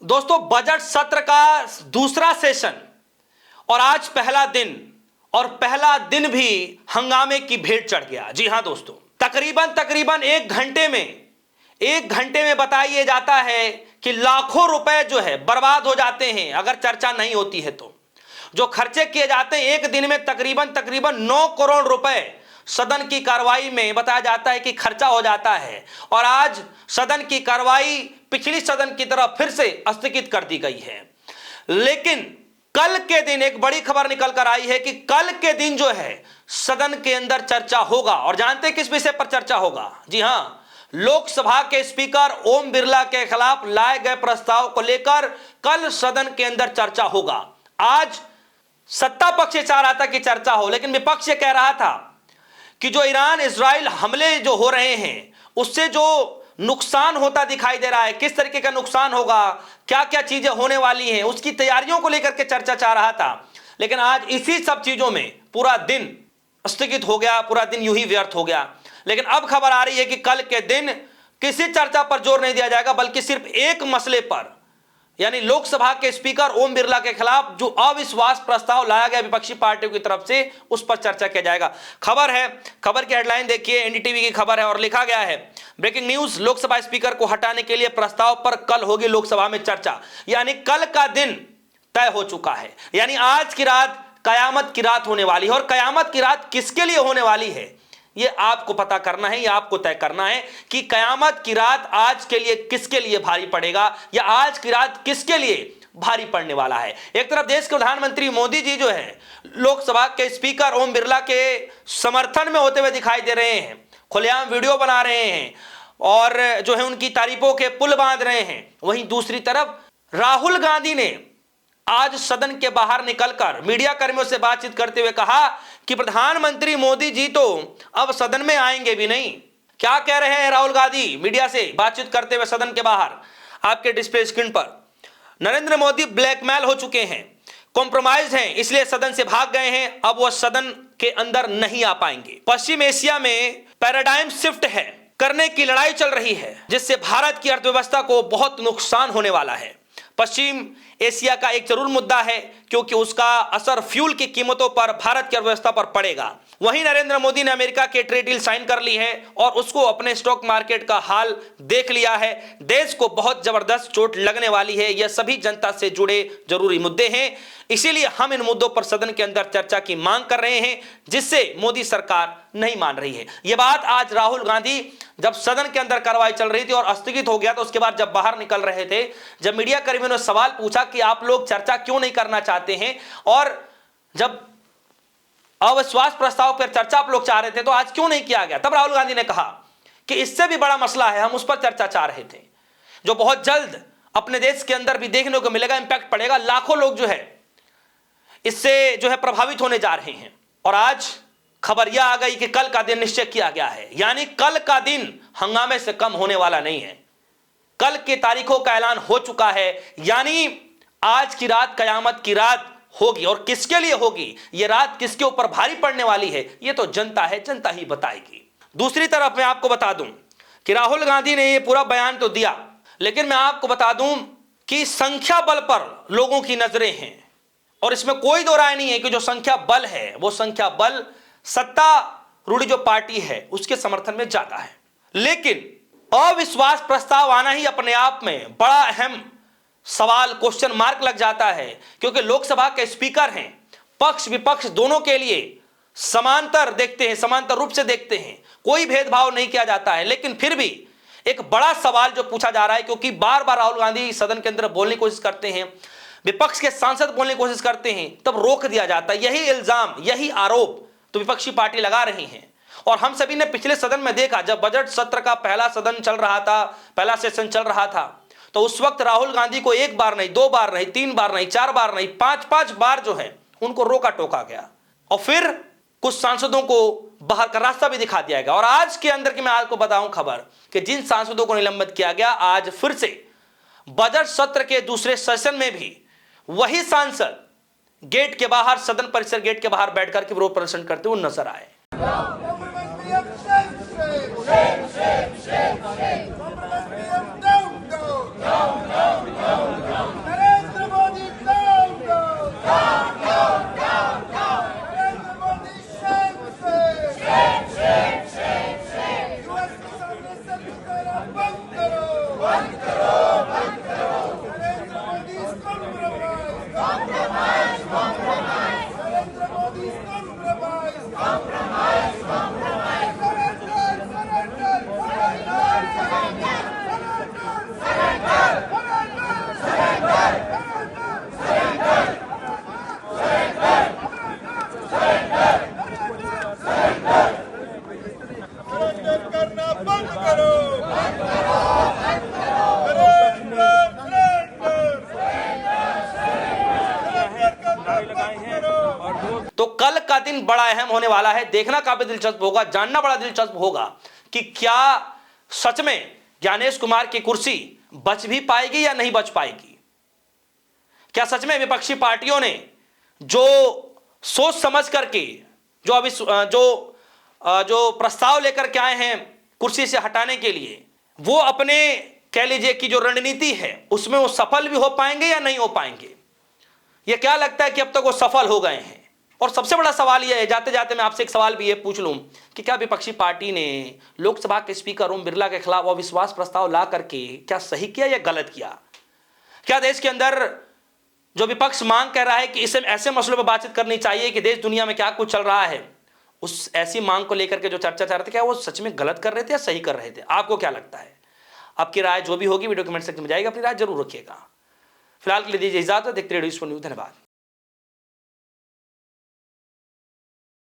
दोस्तों बजट सत्र का दूसरा सेशन और आज पहला दिन, और पहला दिन भी हंगामे की भेंट चढ़ गया। जी हां दोस्तों, तकरीबन एक घंटे में बताया जाता है कि लाखों रुपए जो है बर्बाद हो जाते हैं अगर चर्चा नहीं होती है। तो जो खर्चे किए जाते हैं एक दिन में तकरीबन 9 करोड़ रुपए सदन की कार्रवाई में बताया जाता है कि खर्चा हो जाता है। और आज सदन की कार्रवाई पिछली सदन की तरह फिर से स्थगित कर दी गई है। लेकिन कल के दिन एक बड़ी खबर निकल कर आई है कि कल के दिन जो है सदन के अंदर चर्चा होगा। और जानते किस विषय पर चर्चा होगा? जी हां, लोकसभा के स्पीकर ओम बिरला के खिलाफ लाए गए प्रस्ताव को लेकर कल सदन के अंदर चर्चा होगा। आज सत्ता पक्ष चाह रहा था कि चर्चा हो, लेकिन विपक्ष कह रहा था कि जो ईरान इजराइल हमले जो हो रहे हैं उससे जो नुकसान होता दिखाई दे रहा है, किस तरीके का नुकसान होगा, क्या क्या चीजें होने वाली हैं, उसकी तैयारियों को लेकर के चर्चा चाह रहा था। लेकिन आज इसी सब चीजों में पूरा दिन स्थगित हो गया, पूरा दिन यूं ही व्यर्थ हो गया। लेकिन अब खबर आ रही है कि कल के दिन किसी चर्चा पर जोर नहीं दिया जाएगा, बल्कि सिर्फ एक मसले पर, यानी लोकसभा के स्पीकर ओम बिरला के खिलाफ जो अविश्वास प्रस्ताव लाया गया विपक्षी पार्टियों की तरफ से, उस पर चर्चा किया जाएगा। खबर की हेडलाइन देखिए, एनडीटीवी की खबर है और लिखा गया है ब्रेकिंग न्यूज, लोकसभा स्पीकर को हटाने के लिए प्रस्ताव पर कल होगी लोकसभा में चर्चा। यानी कल का दिन तय हो चुका है, यानी आज की रात कयामत की रात होने वाली है। और कयामत की रात किसके लिए होने वाली है ये आपको पता करना है, ये आपको तय करना है कि कयामत की रात आज के लिए किसके लिए भारी पड़ेगा, या आज की रात किसके लिए भारी पड़ने वाला है। एक तरफ देश के प्रधानमंत्री मोदी जी जो है लोकसभा के स्पीकर ओम बिरला के समर्थन में होते हुए दिखाई दे रहे हैं, खुलेआम वीडियो बना रहे हैं और जो है उनकी तारीफों के पुल बांध रहे हैं। वहीं दूसरी तरफ राहुल गांधी ने आज सदन के बाहर निकलकर मीडिया कर्मियों से बातचीत करते हुए कहा कि प्रधानमंत्री मोदी जी तो अब सदन में आएंगे भी नहीं। क्या कह रहे हैं राहुल गांधी मीडिया से बातचीत करते हुए सदन के बाहर? आपके डिस्प्ले स्क्रीन पर, नरेंद्र मोदी ब्लैकमेल हो चुके हैं, कॉम्प्रोमाइज हैं, इसलिए सदन से भाग गए हैं, अब वह सदन के अंदर नहीं आ पाएंगे। पश्चिम एशिया में पैराडाइम शिफ्ट है करने की लड़ाई चल रही है, जिससे भारत की अर्थव्यवस्था को बहुत नुकसान होने वाला है। पश्चिम एशिया का एक जरूर मुद्दा है क्योंकि उसका असर फ्यूल की कीमतों पर, भारत की अर्थव्यवस्था पर पड़ेगा। वहीं नरेंद्र मोदी ने अमेरिका के ट्रेड डील साइन कर ली है और उसको अपने स्टॉक मार्केट का हाल देख लिया है। देश को बहुत जबरदस्त चोट लगने वाली है। यह सभी जनता से जुड़े जरूरी मुद्दे हैं, इसीलिए हम इन मुद्दों पर सदन के अंदर चर्चा की मांग कर रहे हैं, जिससे मोदी सरकार नहीं मान रही है। यह बात आज राहुल गांधी जब सदन के अंदर कार्रवाई चल रही थी और स्थगित हो गया, तो उसके बाद जब बाहर निकल रहे थे, जब मीडिया कर्मियों ने सवाल पूछा कि आप लोग चर्चा क्यों नहीं करना चाहते हैं, और जब अविश्वास प्रस्ताव पर चर्चा आप लोग चाह रहे थे तो आज क्यों नहीं किया गया, तब राहुल गांधी ने कहा कि इससे भी बड़ा मसला है, हम उस पर चर्चा चाह रहे थे, जो बहुत जल्द अपने देश के अंदर भी देखने को मिलेगा, इंपैक्ट पड़ेगा, लाखों लोग जो है इससे जो है प्रभावित होने जा रहे हैं। और आज खबर यह आ गई कि कल का दिन निश्चय किया गया है, यानी कल का दिन हंगामे से कम होने वाला नहीं है। कल की तारीखों का ऐलान हो चुका है, यानी आज की रात कयामत की रात होगी। और किसके लिए होगी, यह रात किसके ऊपर भारी पड़ने वाली है, यह तो जनता है, जनता ही बताएगी। दूसरी तरफ मैं आपको बता दूं कि राहुल गांधी ने यह पूरा बयान तो दिया, लेकिन मैं आपको बता दूं कि संख्या बल पर लोगों की नजरें हैं और इसमें कोई दो राय नहीं है कि जो संख्या बल है वो संख्या बल सत्तारूढ़ जो पार्टी है उसके समर्थन में ज्यादा है। लेकिन अविश्वास प्रस्ताव आना ही अपने आप में बड़ा अहम सवाल, क्वेश्चन मार्क लग जाता है, क्योंकि लोकसभा के स्पीकर हैं, पक्ष विपक्ष दोनों के लिए समांतर देखते हैं, समांतर रूप से देखते हैं, कोई भेदभाव नहीं किया जाता है। लेकिन फिर भी एक बड़ा सवाल जो पूछा जा रहा है, क्योंकि बार बार राहुल गांधी सदन के अंदर बोलने की कोशिश करते हैं, विपक्ष के सांसद बोलने की कोशिश करते हैं, तब रोक दिया जाता है। यही इल्जाम, यही आरोप तो विपक्षी पार्टी लगा रही हैं। और हम सभी ने पिछले सदन में देखा, जब बजट सत्र का पहला सदन चल रहा था, पहला सेशन चल रहा था, तो उस वक्त राहुल गांधी को एक बार नहीं, 2 बार नहीं, 3 बार नहीं, 4 बार नहीं, 5-5 बार जो है उनको रोका टोका गया और फिर कुछ सांसदों को बाहर का रास्ता भी दिखा दिया गया। और आज के अंदर की मैं आपको बताऊं खबर कि जिन सांसदों को निलंबित किया गया, आज फिर से बजट सत्र के दूसरे सेशन में भी वही सांसद गेट के बाहर, सदन परिसर गेट के बाहर बैठकर के विरोध प्रदर्शन करते हुए नजर आए। तो कल का दिन बड़ा अहम होने वाला है, देखना काफी दिलचस्प होगा, जानना बड़ा दिलचस्प होगा कि क्या सच में ज्ञानेश कुमार की कुर्सी बच भी पाएगी या नहीं बच पाएगी। क्या सच में विपक्षी पार्टियों ने जो सोच समझ करके जो प्रस्ताव लेकर के आए हैं कुर्सी से हटाने के लिए, वो अपने कह लीजिए कि जो रणनीति है उसमें वो सफल भी हो पाएंगे या नहीं हो पाएंगे। ये क्या लगता है कि अब तक वो सफल हो गए हैं। और सबसे बड़ा सवाल यह है, जाते जाते मैं आपसे एक सवाल भी ये पूछ लूं कि क्या विपक्षी पार्टी ने लोकसभा के स्पीकर ओम बिरला के खिलाफ अविश्वास प्रस्ताव ला करके क्या सही किया या गलत किया। क्या देश के अंदर जो विपक्ष मांग कर रहा है कि इसे ऐसे मसलों पर बातचीत करनी चाहिए कि देश दुनिया में क्या कुछ चल रहा है, उस ऐसी मांग को लेकर के जो चर्चा चल रही थी, क्या वो सच में गलत कर रहे थे या सही कर रहे थे। आपको क्या लगता है। आपकी राय जो भी होगी वीडियो कमेंट सेक्शन में जाएगी, अपनी राय जरूर रखिएगा। फिलहाल के लिए दीजिए इजाजत, देखते रहिए न्यूज़। धन्यवाद।